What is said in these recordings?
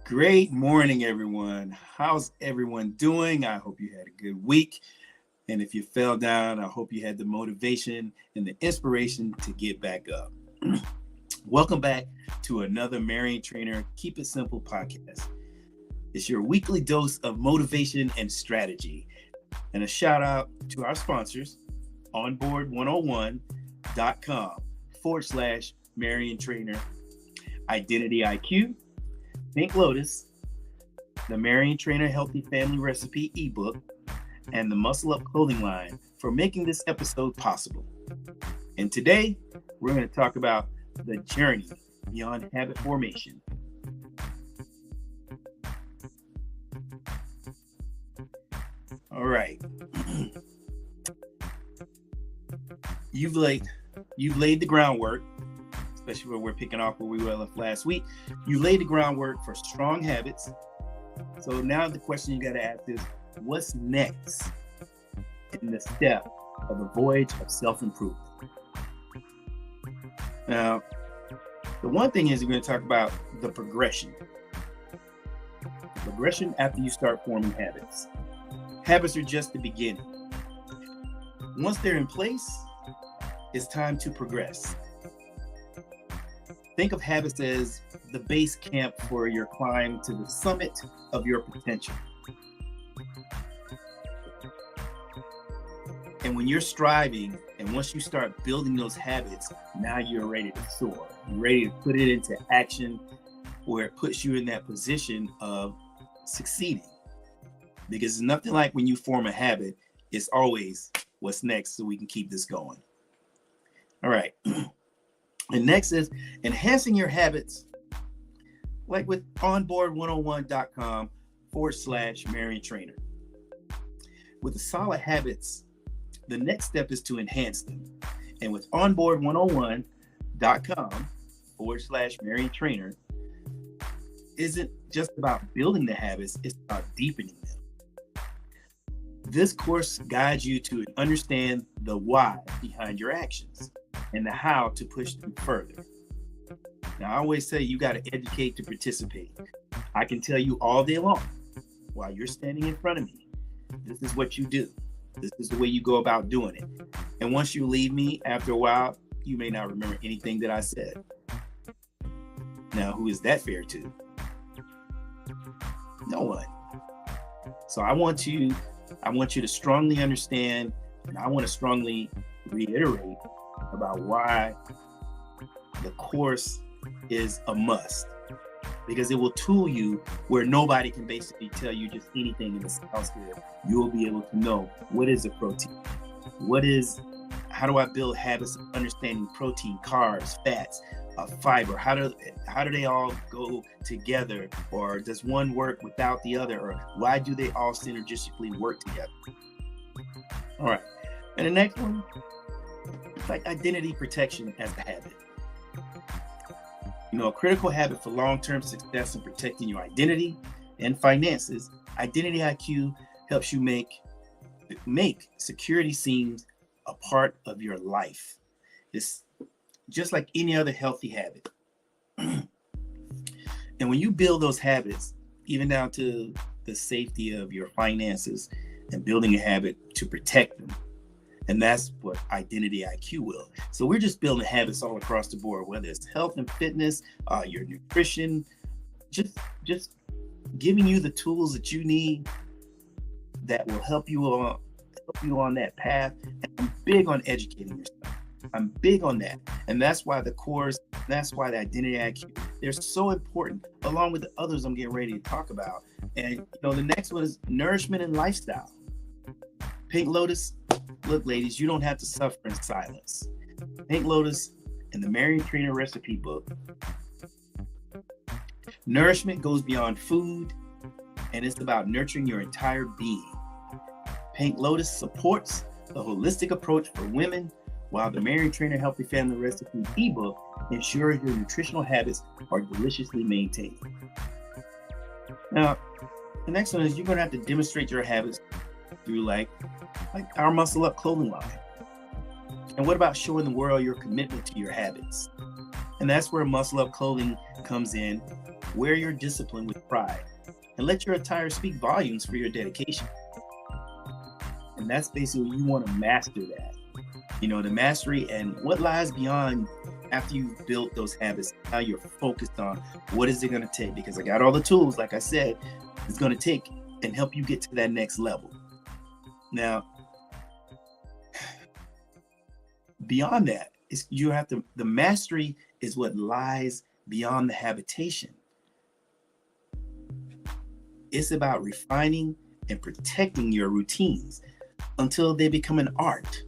Great morning, everyone. How's everyone doing? I hope you had a good week. And if you fell down, I hope you had the motivation and the inspiration to get back up. Welcome back to another Mariontrainer Keep It Simple podcast. It's your weekly dose of motivation and strategy. And a shout out to our sponsors, onboard101.com/Mariontrainer, IdentityIQ, Pink Lotus, the Mariontrainer Healthy Family Recipe eBook, and the Muscle Up clothing line for making this episode possible. And today, we're going to talk about the journey beyond habit formation. All right. You've laid the groundwork, especially when we're picking off where we left last week. You laid the groundwork for strong habits. So now the question you got to ask is, what's next in the step of the voyage of self-improvement? Now, the one thing is we're going to talk about the progression. The progression after you start forming habits. Habits are just the beginning. Once they're in place, it's time to progress. Think of habits as the base camp for your climb to the summit of your potential. And when you're striving, and once you start building those habits, now you're ready to soar. You're ready to put it into action where it puts you in that position of succeeding. Because it's nothing like when you form a habit, it's always what's next so we can keep this going. All right. And next is enhancing your habits, like with onboard101.com/Mariontrainer. With the solid habits, the next step is to enhance them. And with onboard101.com/Mariontrainer isn't just about building the habits, it's about deepening them. This course guides you to understand the why behind your actions and the how to push them further. Now, I always say you got to educate to participate. I can tell you all day long while you're standing in front of me, this is what you do. This is the way you go about doing it. And once you leave me, after a while, you may not remember anything that I said. Now, who is that fair to? No one. So I want you to strongly understand, and I want to strongly reiterate about why the course is a must, because it will tool you where nobody can basically tell you just anything in the sounds good. You will be able to know what is a protein, how do I build habits of understanding protein, carbs, fats, fiber, how do they all go together, or does one work without the other, or why do they all synergistically work together? All right, and the next one, it's like identity protection as a habit. A critical habit for long-term success in protecting your identity and finances. IdentityIQ helps you make security seem a part of your life. It's just like any other healthy habit. And when you build those habits, even down to the safety of your finances and building a habit to protect them, and that's what IdentityIQ will. So we're just building habits all across the board, whether it's health and fitness, your nutrition, just giving you the tools that you need that will help you on that path. And I'm big on educating yourself. I'm big on that. And that's why the course, that's why the IdentityIQ, they're so important, along with the others I'm getting ready to talk about. And the next one is nourishment and lifestyle. Pink Lotus, look, ladies, you don't have to suffer in silence. Pink Lotus and the Mariontrainer Recipe book. Nourishment goes beyond food, and it's about nurturing your entire being. Pink Lotus supports the holistic approach for women, while the Mariontrainer Healthy Family Recipe eBook ensures your nutritional habits are deliciously maintained. Now, the next one is you're going to have to demonstrate your habits through like our Muscle Up clothing line. And what about showing the world your commitment to your habits? And that's where Muscle Up clothing comes in. Wear your discipline with pride and let your attire speak volumes for your dedication. And that's basically, you want to master that. The mastery and what lies beyond after you've built those habits. Now you're focused on what is it going to take, because I got all the tools, like I said, it's going to take and help you get to that next level. Now, beyond that, the mastery is what lies beyond the habitation. It's about refining and protecting your routines until they become an art.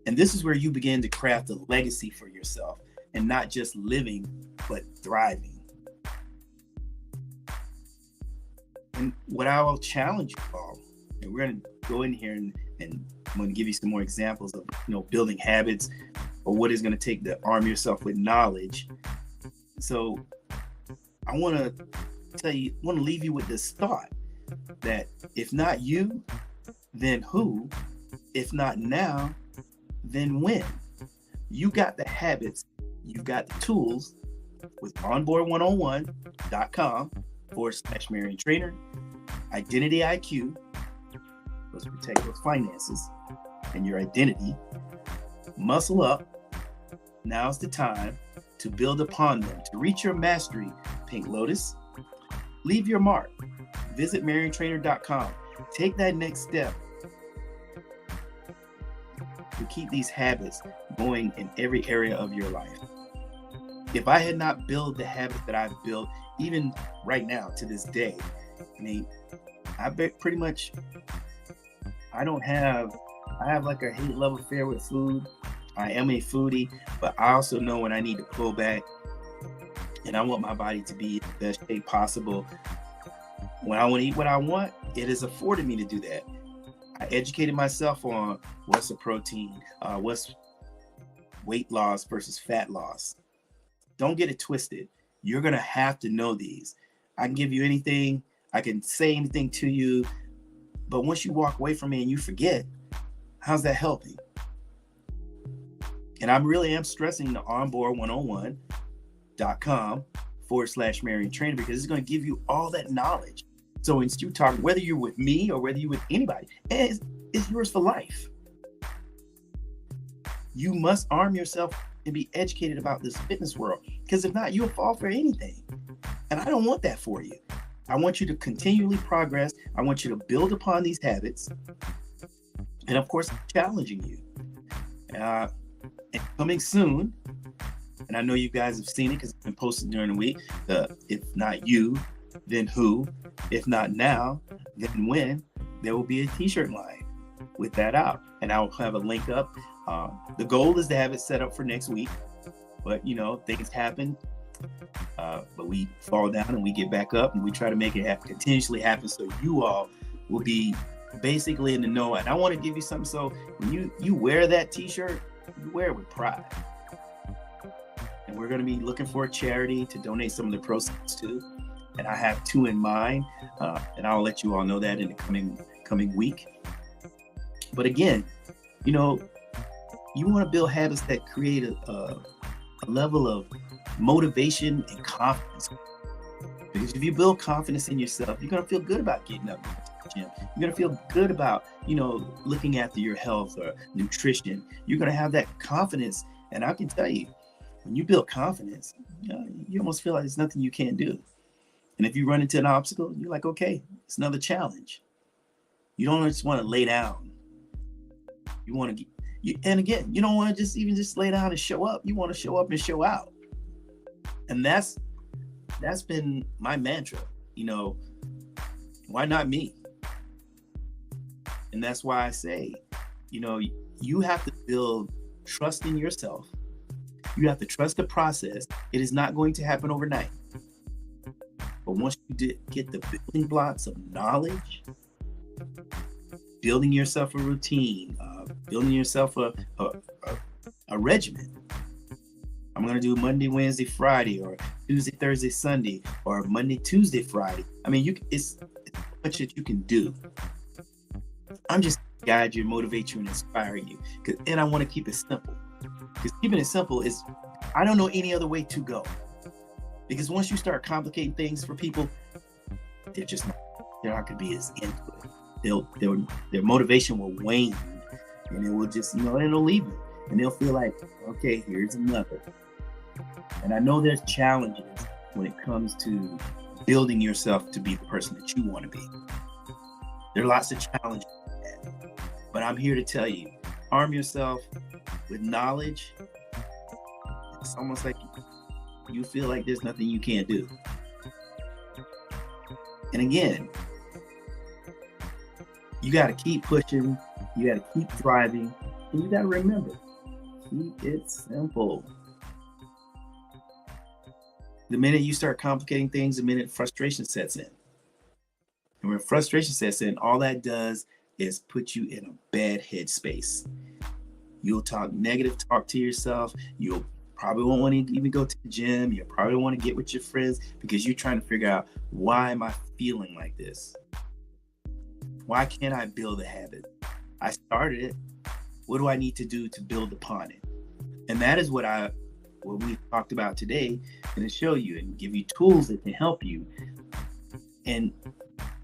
And this is where you begin to craft a legacy for yourself, and not just living, but thriving. And what I will challenge you all, and we're going to go in here and I'm going to give you some more examples of building habits, or what it's going to take to arm yourself with knowledge. So I want to leave you with this thought that if not you, then who? If not now, then when? You got the habits, you've got the tools with onboard101.com/Mariontrainer, IdentityIQ. Let's protect those finances and your identity. Muscle up. Now's the time to build upon them. To reach your mastery, Pink Lotus, leave your mark. Visit Mariontrainer.com. Take that next step to keep these habits going in every area of your life. If I had not built the habits that I've built, even right now to this day, I bet pretty much I have like a hate love affair with food. I am a foodie, but I also know when I need to pull back, and I want my body to be in the best shape possible. When I want to eat what I want, it has afforded me to do that. I educated myself on what's a protein, what's weight loss versus fat loss. Don't get it twisted. You're going to have to know these. I can give you anything. I can say anything to you. But once you walk away from me and you forget, how's that helping? And I really am stressing the onboard101.com/Mariontrainer, because it's going to give you all that knowledge. So instead you talk, whether you're with me or whether you're with anybody, it's yours for life. You must arm yourself and be educated about this fitness world, because if not, you'll fall for anything. And I don't want that for you. I want you to continually progress. I want you to build upon these habits. And of course, I'm challenging you. And coming soon, and I know you guys have seen it because it's been posted during the week, if not you, then who? If not now, then when? There will be a t-shirt line with that out. And I'll have a link up. The goal is to have it set up for next week. But, things happen. But we fall down and we get back up, and we try to make it continuously happen, so you all will be basically in the know. And I want to give you something, so when you wear that t-shirt, you wear it with pride. And we're going to be looking for a charity to donate some of the proceeds to, and I have two in mind, and I'll let you all know that in the coming week. But again, you want to build habits that create a level of motivation and confidence. Because if you build confidence in yourself, you're going to feel good about getting up in the gym. You're going to feel good about, looking after your health or nutrition. You're going to have that confidence. And I can tell you, when you build confidence, you almost feel like there's nothing you can't do. And if you run into an obstacle, you're like, okay, it's another challenge. You don't just want to lay down. You want to and again, you don't want to just lay down and show up. You want to show up and show out. And that's been my mantra. Why not me? And that's why I say, you have to build trust in yourself. You have to trust the process. It is not going to happen overnight. But once you get the building blocks of knowledge, building yourself a routine, building yourself a regimen. I'm going to do Monday, Wednesday, Friday, or Tuesday, Thursday, Sunday, or Monday, Tuesday, Friday. It's much that you can do. I'm just going to guide you, motivate you, and inspire you. And I want to keep it simple. Because keeping it simple is, I don't know any other way to go. Because once you start complicating things for people, they're not going to be as into it. Their motivation will wane, and it will just, it'll leave them. And they'll feel like, okay, here's another. And I know there's challenges when it comes to building yourself to be the person that you want to be. There are lots of challenges with that. But I'm here to tell you, arm yourself with knowledge. It's almost like you feel like there's nothing you can't do. And again, you got to keep pushing, you got to keep thriving, and you got to remember, keep it simple. The minute you start complicating things, the minute frustration sets in. And when frustration sets in, all that does is put you in a bad headspace. You'll talk negative talk to yourself. You'll probably won't want to even go to the gym. You probably want to get with your friends because you're trying to figure out, why am I feeling like this? Why can't I build a habit? I started it. What do I need to do to build upon it? And that is what we talked about today, and to show you and give you tools that can help you. And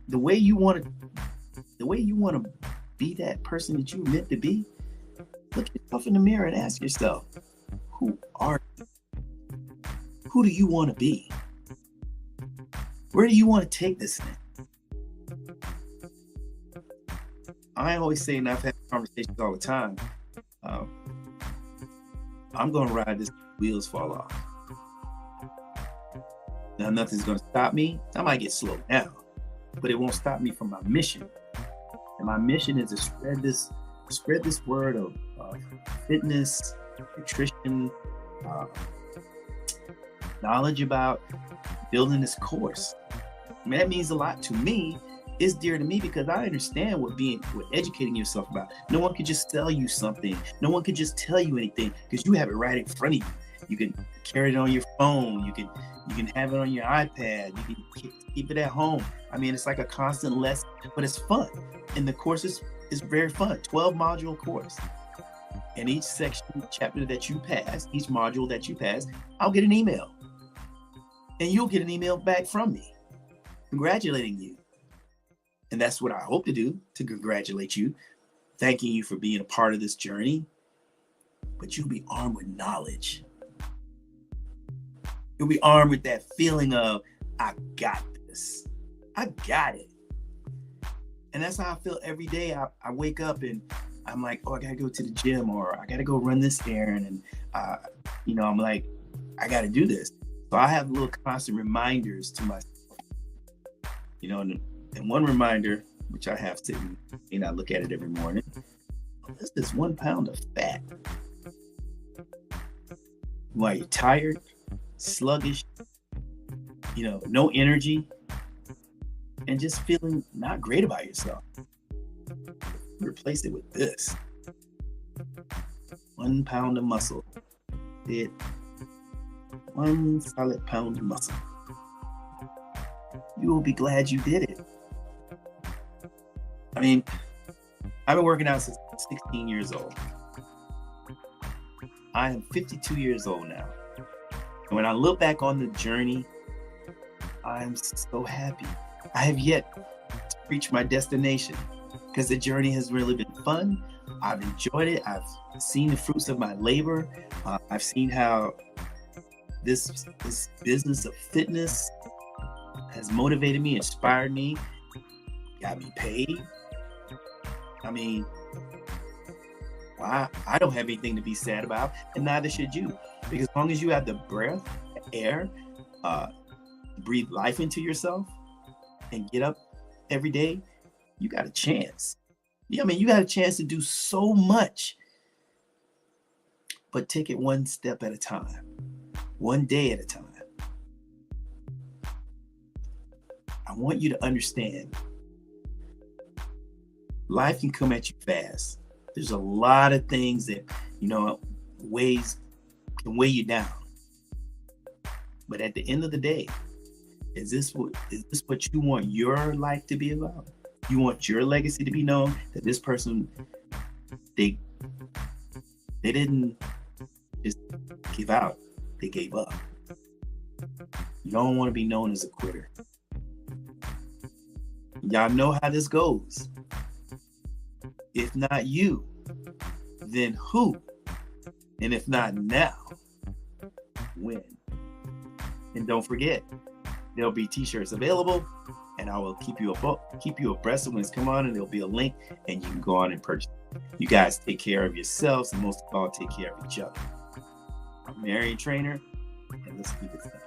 the way you want to be that person that you're meant to be, look yourself in the mirror and ask yourself, who are you? Who do you want to be? Where do you want to take this thing? I always say, and I've had conversations all the time, I'm going to ride this wheels fall off. Now, nothing's going to stop me. I might get slowed down, but it won't stop me from my mission. And my mission is to spread this word of fitness, nutrition, knowledge about building this course. I mean, that means a lot to me. It's dear to me because I understand what educating yourself about. No one can just tell you something. No one can just tell you anything because you have it right in front of you. You can carry it on your phone. You can have it on your iPad. You can keep it at home. I mean, it's like a constant lesson, but it's fun. And the course is very fun. 12-module course. And each chapter that you pass, each module that you pass, I'll get an email. And you'll get an email back from me congratulating you. And that's what I hope to do, to congratulate you, thanking you for being a part of this journey. But you'll be armed with knowledge. You'll be armed with that feeling of, I got this. I got it. And that's how I feel every day. I wake up and I'm like, oh, I got to go to the gym, or I got to go run this errand. And, I'm like, I got to do this. So I have little constant reminders to myself. And one reminder, which I have to, I look at it every morning, this is 1 pound of fat. Why you're tired, sluggish, no energy, and just feeling not great about yourself. Replace it with this. 1 pound of muscle. It 1 solid pound of muscle. You will be glad you did it. I mean, I've been working out since 16 years old. I am 52 years old now. And when I look back on the journey, I'm so happy. I have yet to reach my destination because the journey has really been fun. I've enjoyed it. I've seen the fruits of my labor. I've seen how this business of fitness has motivated me, inspired me, got me paid. I mean, I don't have anything to be sad about, and neither should you. Because as long as you have the breath, the air, breathe life into yourself, and get up every day, you got a chance. Yeah, I mean, you got a chance to do so much. But take it one step at a time, one day at a time. I want you to understand, life can come at you fast. There's a lot of things that, ways can weigh you down. But at the end of the day, is this what you want your life to be about? You want your legacy to be known, that this person, they didn't just give out, they gave up. You don't want to be known as a quitter. Y'all know how this goes. If not you, then who? And if not now, when? And don't forget, there'll be t-shirts available, and I will keep you abreast of when it's come on, and there'll be a link, and you can go on and purchase. You guys take care of yourselves, and most of all, take care of each other. I'm Mariontrainer, and let's keep it simple.